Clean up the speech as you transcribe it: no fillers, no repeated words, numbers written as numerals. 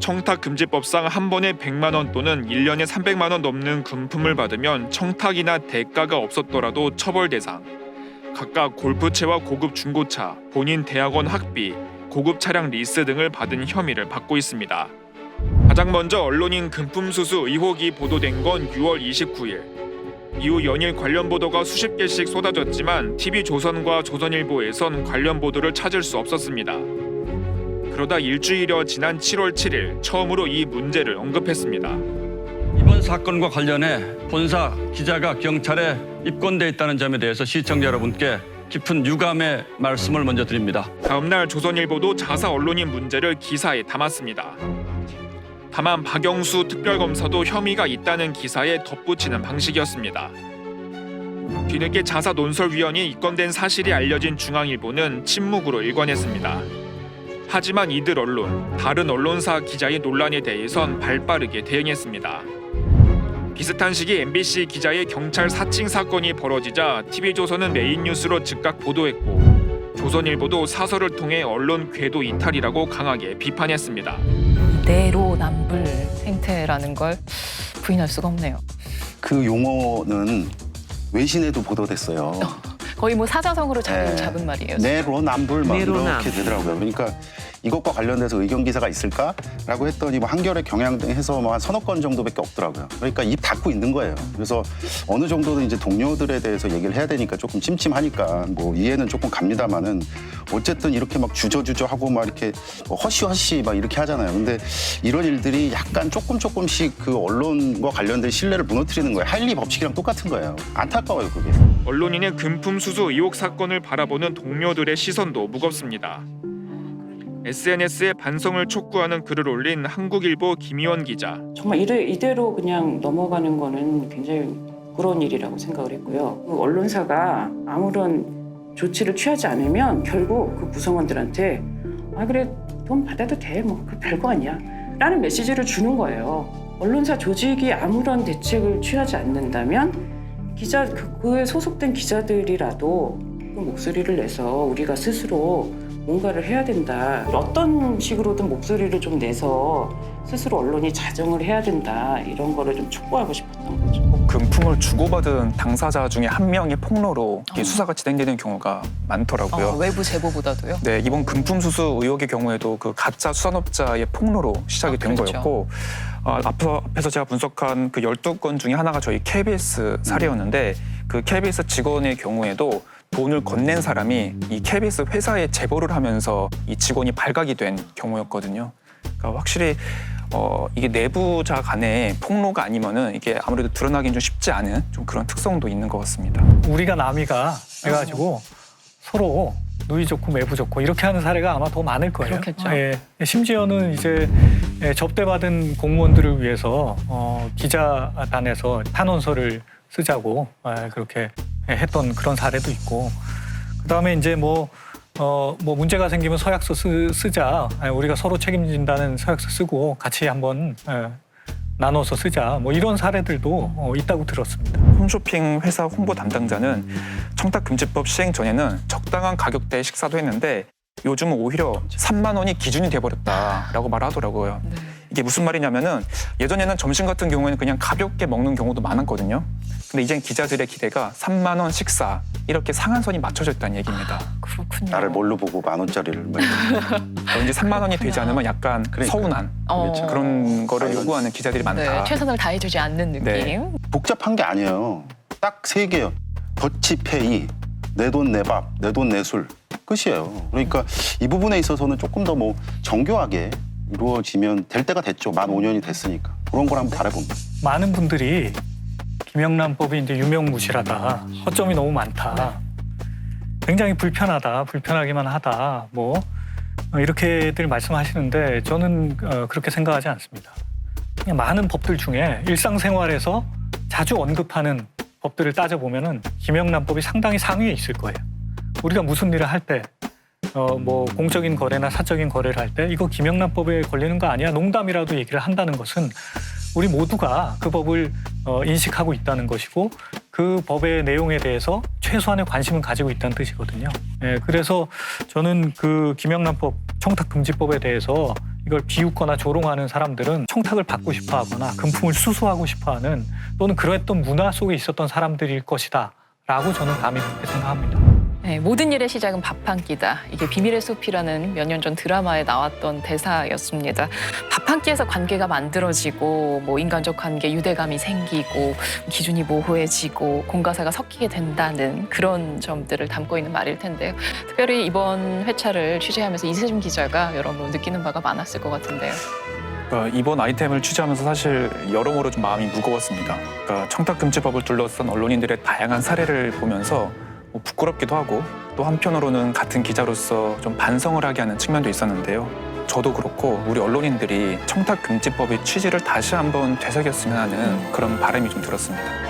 청탁금지법상 한 번에 100만 원 또는 1년에 300만 원 넘는 금품을 받으면 청탁이나 대가가 없었더라도 처벌 대상. 각각 골프채와 고급 중고차, 본인 대학원 학비, 고급 차량 리스 등을 받은 혐의를 받고 있습니다. 가장 먼저 언론인 금품 수수 의혹이 보도된 건 6월 29일. 이후 연일 관련 보도가 수십 개씩 쏟아졌지만 TV조선과 조선일보에선 관련 보도를 찾을 수 없었습니다. 그러다 일주일여 지난 7월 7일 처음으로 이 문제를 언급했습니다. 이번 사건과 관련해 본사 기자가 경찰에 입건돼 있다는 점에 대해서 시청자 여러분께 깊은 유감의 말씀을 먼저 드립니다. 다음 날 조선일보도 자사 언론인 문제를 기사에 담았습니다. 다만 박영수 특별검사도 혐의가 있다는 기사에 덧붙이는 방식이었습니다. 뒤늦게 자사 논설위원이 입건된 사실이 알려진 중앙일보는 침묵으로 일관했습니다. 하지만 이들 언론, 다른 언론사 기자의 논란에 대해선 발빠르게 대응했습니다. 비슷한 시기 MBC 기자의 경찰 사칭 사건이 벌어지자 TV조선은 메인 뉴스로 즉각 보도했고 조선일보도 사설을 통해 언론 궤도 이탈이라고 강하게 비판했습니다. 내로남불 생태라는 걸 부인할 수가 없네요. 그 용어는 외신에도 보도됐어요. 거의 뭐 사자성어로 자리를 잡은 말이에요. 내로남불 막 내로남. 이렇게 되더라고요. 그러니까 이것과 관련돼서 의견 기사가 있을까라고 했더니 뭐 한겨레 경향 등 해서 뭐 한 서너 건 정도밖에 없더라고요. 그러니까 입 닫고 있는 거예요. 그래서 어느 정도는 이제 동료들에 대해서 얘기를 해야 되니까 조금 찜찜하니까 뭐 이해는 조금 갑니다만은 어쨌든 이렇게 막 주저주저하고 막 이렇게 뭐 허시허시 막 이렇게 하잖아요. 근데 이런 일들이 약간 조금씩 그 언론과 관련된 신뢰를 무너뜨리는 거예요. 하일리 법칙이랑 똑같은 거예요. 안타까워요, 그게. 언론인의 금품 수수 의혹 사건을 바라보는 동료들의 시선도 무겁습니다. SNS에 반성을 촉구하는 글을 올린 한국일보 김희원 기자. 정말 이대로 그냥 넘어가는 거는 굉장히 부끄러운 일이라고 생각을 했고요. 그 언론사가 아무런 조치를 취하지 않으면 결국 그 구성원들한테 아 그래 돈 받아도 돼 뭐 그 별거 아니야 라는 메시지를 주는 거예요. 언론사 조직이 아무런 대책을 취하지 않는다면 그에 소속된 기자들이라도 그 목소리를 내서 우리가 스스로 뭔가를 해야 된다. 어떤 식으로든 목소리를 좀 내서 스스로 언론이 자정을 해야 된다. 이런 거를 좀 촉구하고 싶었던 거죠. 금품을 주고받은 당사자 중에 한 명의 폭로로 이게 수사가 진행되는 경우가 많더라고요. 외부 제보보다도요? 네, 이번 금품 수수 의혹의 경우에도 그 가짜 수산업자의 폭로로 시작이 된 그렇죠. 거였고 앞에서 제가 분석한 그 12건 중에 하나가 저희 KBS 사례였는데 그 KBS 직원의 경우에도 돈을 건넨 사람이 이 KBS 회사에 제보를 하면서 이 직원이 발각이 된 경우였거든요. 그러니까 확실히 이게 내부자 간의 폭로가 아니면은 이게 아무래도 드러나긴 좀 쉽지 않은 좀 그런 특성도 있는 것 같습니다. 우리가 남이가 해가지고 서로 누이 좋고 매부 좋고 이렇게 하는 사례가 아마 더 많을 거예요. 그렇겠죠. 예, 심지어는 이제 접대받은 공무원들을 위해서 기자단에서 탄원서를 쓰자고 그렇게 했던 그런 사례도 있고, 그다음에 이제 뭐 문제가 생기면 서약서 쓰자, 우리가 서로 책임진다는 서약서 쓰고 같이 한번 나눠서 쓰자, 뭐 이런 사례들도 있다고 들었습니다. 홈쇼핑 회사 홍보 담당자는 청탁금지법 시행 전에는 적당한 가격대의 식사도 했는데 요즘은 오히려 3만 원이 기준이 돼버렸다라고 말하더라고요. 네. 이게 무슨 말이냐면은 예전에는 점심 같은 경우에는 그냥 가볍게 먹는 경우도 많았거든요. 근데 이젠 기자들의 기대가 3만 원 식사 이렇게 상한선이 맞춰져 있다는 얘기입니다. 그렇군요. 나를 뭘로 보고 10,000원짜리를 뭐 이제 3만 원이 되지 않으면 약간 그러니까. 서운한 그렇죠. 그런 거를 요구하는 기자들이 많다. 네, 최선을 다해주지 않는 느낌. 네. 복잡한 게 아니에요. 딱 3개요. 더치페이, 내 돈 내 밥, 내 돈 내 술. 끝이에요. 그러니까 이 부분에 있어서는 조금 더 뭐 정교하게 이루어지면 될 때가 됐죠. 만 5년이 됐으니까. 그런 걸 한번 바라봅니다. 많은 분들이 김영란법이 이제 유명무실하다, 허점이 너무 많다, 굉장히 불편하다, 불편하기만 하다, 뭐 이렇게들 말씀하시는데 저는 그렇게 생각하지 않습니다. 그냥 많은 법들 중에 일상생활에서 자주 언급하는 법들을 따져보면은 김영란법이 상당히 상위에 있을 거예요. 우리가 무슨 일을 할 때, 뭐 공적인 거래나 사적인 거래를 할 때 이거 김영란법에 걸리는 거 아니야? 농담이라도 얘기를 한다는 것은 우리 모두가 그 법을 인식하고 있다는 것이고 그 법의 내용에 대해서 최소한의 관심을 가지고 있다는 뜻이거든요. 예, 그래서 저는 그 김영란법 청탁금지법에 대해서 이걸 비웃거나 조롱하는 사람들은 청탁을 받고 싶어하거나 금품을 수수하고 싶어하는 또는 그랬던 문화 속에 있었던 사람들일 것이다 라고 저는 감히 그렇게 생각합니다. 네, 모든 일의 시작은 밥 한 끼다. 이게 비밀의 숲이라는 몇 년 전 드라마에 나왔던 대사였습니다. 밥 한 끼에서 관계가 만들어지고 뭐 인간적 관계, 유대감이 생기고 기준이 모호해지고 공과사가 섞이게 된다는 그런 점들을 담고 있는 말일 텐데요. 특별히 이번 회차를 취재하면서 이세준 기자가 여러모로 느끼는 바가 많았을 것 같은데요. 이번 아이템을 취재하면서 사실 여러모로 좀 마음이 무거웠습니다. 그러니까 청탁금지법을 둘러싼 언론인들의 다양한 사례를 보면서 뭐 부끄럽기도 하고 또 한편으로는 같은 기자로서 좀 반성을 하게 하는 측면도 있었는데요. 저도 그렇고 우리 언론인들이 청탁금지법의 취지를 다시 한번 되새겼으면 하는 그런 바람이 좀 들었습니다.